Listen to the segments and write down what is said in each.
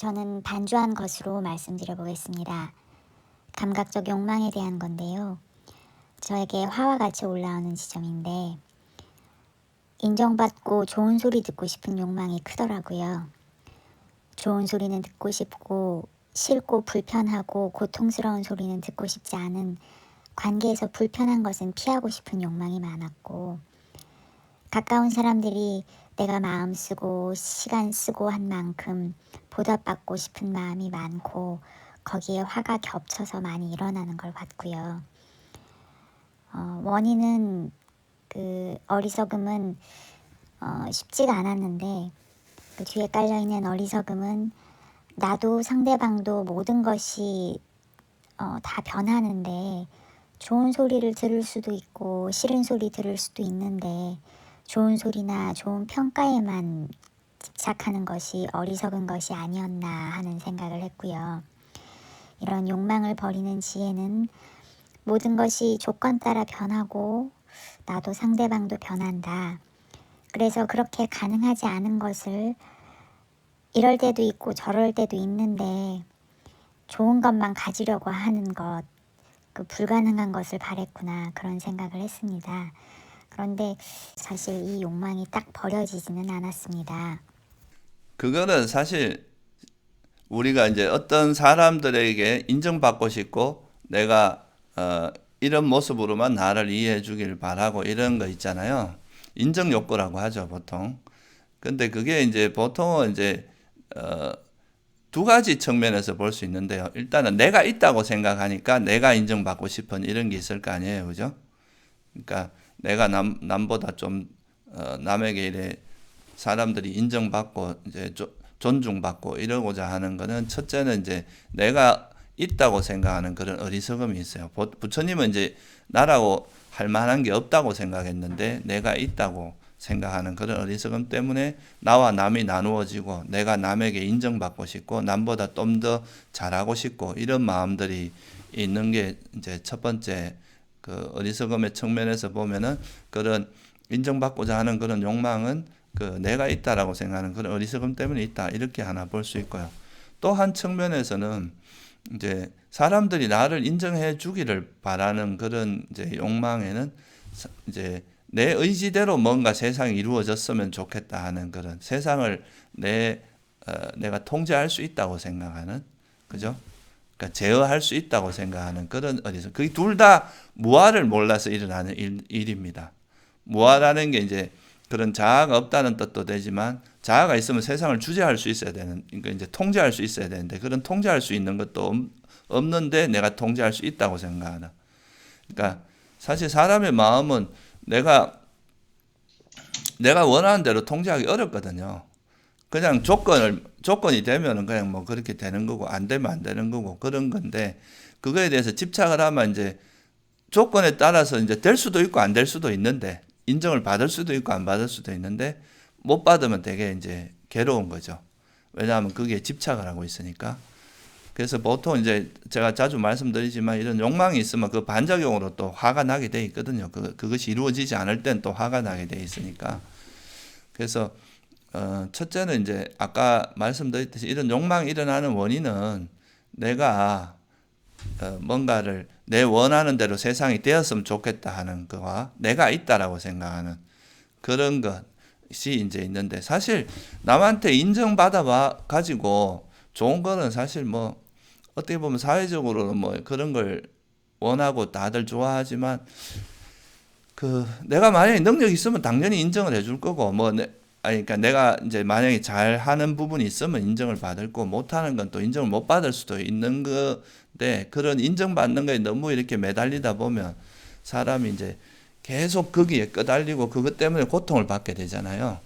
저는 반주한 것으로 말씀드려 보겠습니다. 감각적 욕망에 대한 건데요. 저에게 화와 같이 올라오는 지점인데 인정받고 좋은 소리 듣고 싶은 욕망이 크더라고요. 좋은 소리는 듣고 싶고 싫고 불편하고 고통스러운 소리는 듣고 싶지 않은 관계에서 불편한 것은 피하고 싶은 욕망이 많았고 가까운 사람들이 내가 마음 쓰고 시간 쓰고 한 만큼 보답받고 싶은 마음이 많고 거기에 화가 겹쳐서 많이 일어나는 걸 봤고요. 원인은 그 어리석음은 쉽지가 않았는데 그 뒤에 깔려있는 어리석음은 나도 상대방도 모든 것이 다 변하는데 좋은 소리를 들을 수도 있고 싫은 소리 들을 수도 있는데 좋은 소리나 좋은 평가에만 집착하는 것이 어리석은 것이 아니었나 하는 생각을 했고요. 이런 욕망을 버리는 지혜는 모든 것이 조건 따라 변하고 나도 상대방도 변한다. 그래서 그렇게 가능하지 않은 것을 이럴 때도 있고 저럴 때도 있는데 좋은 것만 가지려고 하는 것, 그 불가능한 것을 바랬구나 그런 생각을 했습니다. 그런데 사실 이 욕망이 딱 버려지지는 않았습니다. 그거는 사실 우리가 이제 어떤 사람들에게 인정받고 싶고 내가 이런 모습으로만 나를 이해해 주길 바라고 이런 거 있잖아요. 인정 욕구라고 하죠, 보통. 근데 그게 이제 보통은 이제 어, 두 가지 측면에서 볼 수 있는데요. 일단은 내가 있다고 생각하니까 내가 인정받고 싶은 이런 게 있을 거 아니에요, 그죠? 그러니까 내가 남보다 좀 남에게 이래 사람들이 인정받고 이제 존중받고 이러고자 하는 거는 첫째는 이제 내가 있다고 생각하는 그런 어리석음이 있어요. 부처님은 이제 나라고 할 만한 게 없다고 생각했는데 내가 있다고 생각하는 그런 어리석음 때문에 나와 남이 나누어지고 내가 남에게 인정받고 싶고 남보다 좀 더 잘하고 싶고 이런 마음들이 있는 게 이제 첫 번째 그 어리석음의 측면에서 보면은 그런 인정받고자 하는 그런 욕망은 그 내가 있다라고 생각하는 그런 어리석음 때문에 있다 이렇게 하나 볼 수 있고요. 또 한 측면에서는 이제 사람들이 나를 인정해 주기를 바라는 그런 이제 욕망에는 이제 내 의지대로 뭔가 세상이 이루어졌으면 좋겠다 하는 그런 세상을 내가 통제할 수 있다고 생각하는 그죠? 그러니까 제어할 수 있다고 생각하는 그런 어디서 그게 둘 다 무아를 몰라서 일어나는 일입니다. 무아라는 게 이제 그런 자아가 없다는 뜻도 되지만 자아가 있으면 세상을 주재할 수 있어야 되는 그러니까 이제 통제할 수 있어야 되는데 그런 통제할 수 있는 것도 없는데 내가 통제할 수 있다고 생각하는. 그러니까 사실 사람의 마음은 내가 원하는 대로 통제하기 어렵거든요. 그냥 조건이 되면은 그냥 뭐 그렇게 되는 거고 안 되면 안 되는 거고 그런 건데 그거에 대해서 집착을 하면 이제 조건에 따라서 이제 될 수도 있고 안 될 수도 있는데 인정을 받을 수도 있고 안 받을 수도 있는데 못 받으면 되게 이제 괴로운 거죠. 왜냐하면 그게 집착을 하고 있으니까. 그래서 보통 이제 제가 자주 말씀드리지만 이런 욕망이 있으면 그 반작용으로 또 화가 나게 돼 있거든요. 그것이 이루어지지 않을 땐 또 화가 나게 돼 있으니까. 그래서 첫째는 이제 아까 말씀드렸듯이 이런 욕망이 일어나는 원인은 내가 뭔가를 내 원하는 대로 세상이 되었으면 좋겠다 하는 거와 내가 있다라고 생각하는 그런 것이 이제 있는데 사실 남한테 인정받아 가지고 좋은 거는 사실 뭐 어떻게 보면 사회적으로는 뭐 그런 걸 원하고 다들 좋아하지만 그 내가 만약에 능력이 있으면 당연히 인정을 해줄 거고 아니 그러니까 내가 이제 만약에 잘하는 부분이 있으면 인정을 받을 거 못하는 건 또 인정을 못 받을 수도 있는 건데 그런 인정받는 거에 너무 이렇게 매달리다 보면 사람이 이제 계속 거기에 끄달리고 그것 때문에 고통을 받게 되잖아요.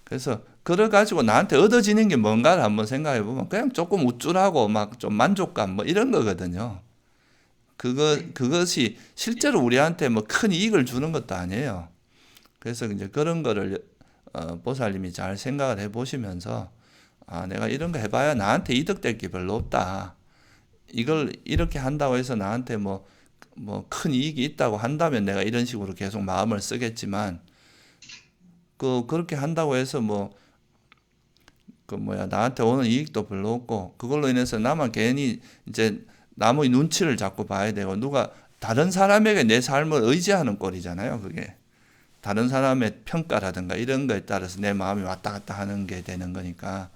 그래서 그걸 가지고 나한테 얻어지는 게 뭔가를 한번 생각해 보면 그냥 조금 우쭐하고 막 좀 만족감 뭐 이런 거거든요. 그것이 실제로 우리한테 뭐 큰 이익을 주는 것도 아니에요. 그래서 이제 그런 거를 보살님이 잘 생각을 해보시면서 내가 이런 거 해봐야 나한테 이득될 게 별로 없다. 이걸 이렇게 한다고 해서 나한테 뭐 큰 이익이 있다고 한다면 내가 이런 식으로 계속 마음을 쓰겠지만 그렇게 한다고 해서 뭐 나한테 오는 이익도 별로 없고, 그걸로 인해서 나만 괜히 이제 남의 눈치를 자꾸 봐야 되고, 누가 다른 사람에게 내 삶을 의지하는 꼴이잖아요, 그게. 다른 사람의 평가라든가 이런 거에 따라서 내 마음이 왔다 갔다 하는 게 되는 거니까,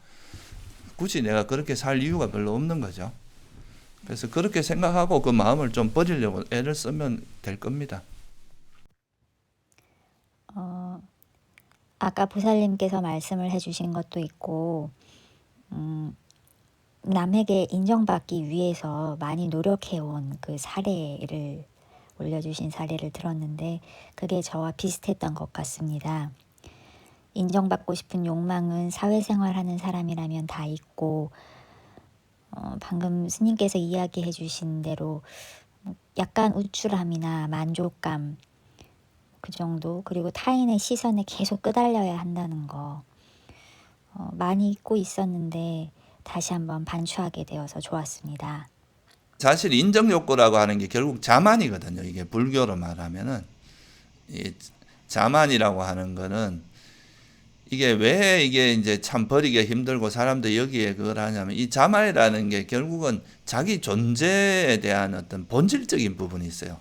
굳이 내가 그렇게 살 이유가 별로 없는 거죠. 그래서 그렇게 생각하고 그 마음을 좀 버리려고 애를 쓰면 될 겁니다. 아까 보살님께서 말씀을 해주신 것도 있고, 남에게 인정받기 위해서 많이 노력해온 그 사례를 올려주신 사례를 들었는데, 그게 저와 비슷했던 것 같습니다. 인정받고 싶은 욕망은 사회생활하는 사람이라면 다 있고, 방금 스님께서 이야기해 주신 대로 약간 우쭐함이나 만족감, 그 정도, 그리고 타인의 시선에 계속 끄달려야 한다는 거 많이 잊고 있었는데 다시 한번 반추하게 되어서 좋았습니다. 사실 인정욕구라고 하는 게 결국 자만이거든요. 이게 불교로 말하면은, 이 자만이라고 하는 거는, 이게 왜 이게 이제 참 버리기가 힘들고 사람들이 여기에 그걸 하냐면, 이 자만이라는 게 결국은 자기 존재에 대한 어떤 본질적인 부분이 있어요.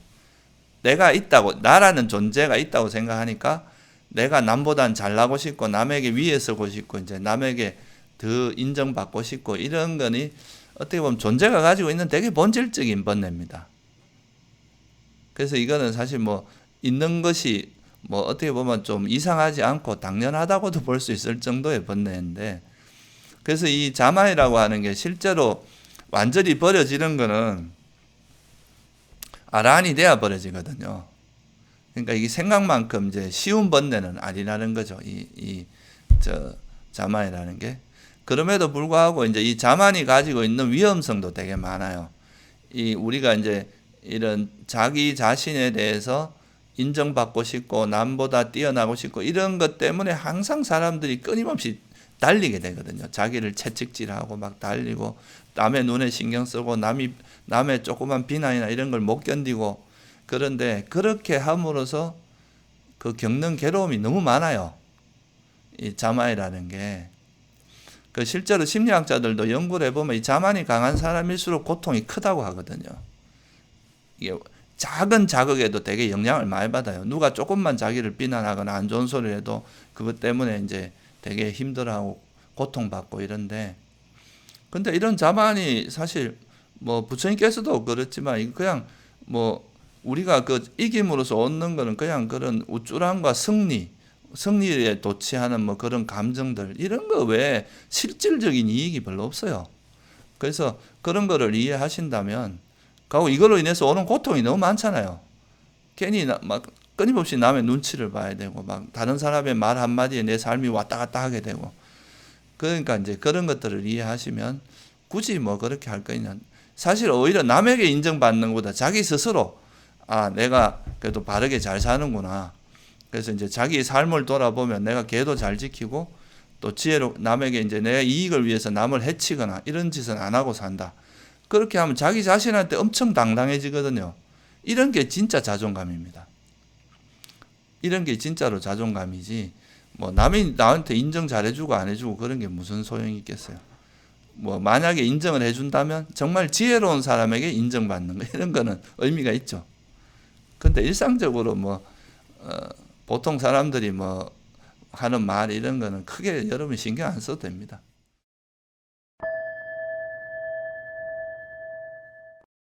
내가 있다고, 나라는 존재가 있다고 생각하니까 내가 남보단 잘나고 싶고, 남에게 위에 서고 싶고, 이제 남에게 더 인정받고 싶고, 이런 거니 어떻게 보면 존재가 가지고 있는 되게 본질적인 번뇌입니다. 그래서 이거는 사실 있는 것이 어떻게 보면 좀 이상하지 않고 당연하다고도 볼 수 있을 정도의 번뇌인데, 그래서 이 자만이라고 하는 게 실제로 완전히 버려지는 거는 아란이 돼야 버려지거든요. 그러니까 이게 생각만큼 이제 쉬운 번뇌는 아니라는 거죠. 자만이라는 게. 그럼에도 불구하고 이제 이 자만이 가지고 있는 위험성도 되게 많아요. 우리가 이제 이런 자기 자신에 대해서 인정받고 싶고, 남보다 뛰어나고 싶고, 이런 것 때문에 항상 사람들이 끊임없이 달리게 되거든요. 자기를 채찍질하고 막 달리고, 남의 눈에 신경 쓰고, 남의 조그만 비난이나 이런 걸 못 견디고, 그런데 그렇게 함으로써 그 겪는 괴로움이 너무 많아요. 이 자만이라는 게. 실제로 심리학자들도 연구를 해보면 이 자만이 강한 사람일수록 고통이 크다고 하거든요. 이게 작은 자극에도 되게 영향을 많이 받아요. 누가 조금만 자기를 비난하거나 안 좋은 소리를 해도 그것 때문에 이제 되게 힘들어하고 고통받고 이런데, 근데 이런 자만이 사실 부처님께서도 그렇지만, 그냥 우리가 그 이김으로써 얻는 거는 그냥 그런 우쭐함과 승리에 도취하는 그런 감정들, 이런 거 외에 실질적인 이익이 별로 없어요. 그래서 그런 거를 이해하신다면, 그리고 이걸로 인해서 오는 고통이 너무 많잖아요. 괜히 막 끊임없이 남의 눈치를 봐야 되고, 막 다른 사람의 말 한마디에 내 삶이 왔다 갔다 하게 되고, 그러니까 이제 그런 것들을 이해하시면 굳이 그렇게 할 거냐. 사실 오히려 남에게 인정받는 것보다 자기 스스로, 내가 그래도 바르게 잘 사는구나. 그래서 이제 자기 삶을 돌아보면 내가 계도 잘 지키고, 또 지혜로 남에게 이제 내 이익을 위해서 남을 해치거나 이런 짓은 안 하고 산다. 그렇게 하면 자기 자신한테 엄청 당당해지거든요. 이런 게 진짜 자존감입니다. 이런 게 진짜로 자존감이지, 남이 나한테 인정 잘해주고 안 해주고 그런 게 무슨 소용이 있겠어요. 만약에 인정을 해준다면 정말 지혜로운 사람에게 인정받는 거, 이런 거는 의미가 있죠. 근데 일상적으로 보통 사람들이 하는 말 이런 거는 크게 여러분 신경 안 써도 됩니다.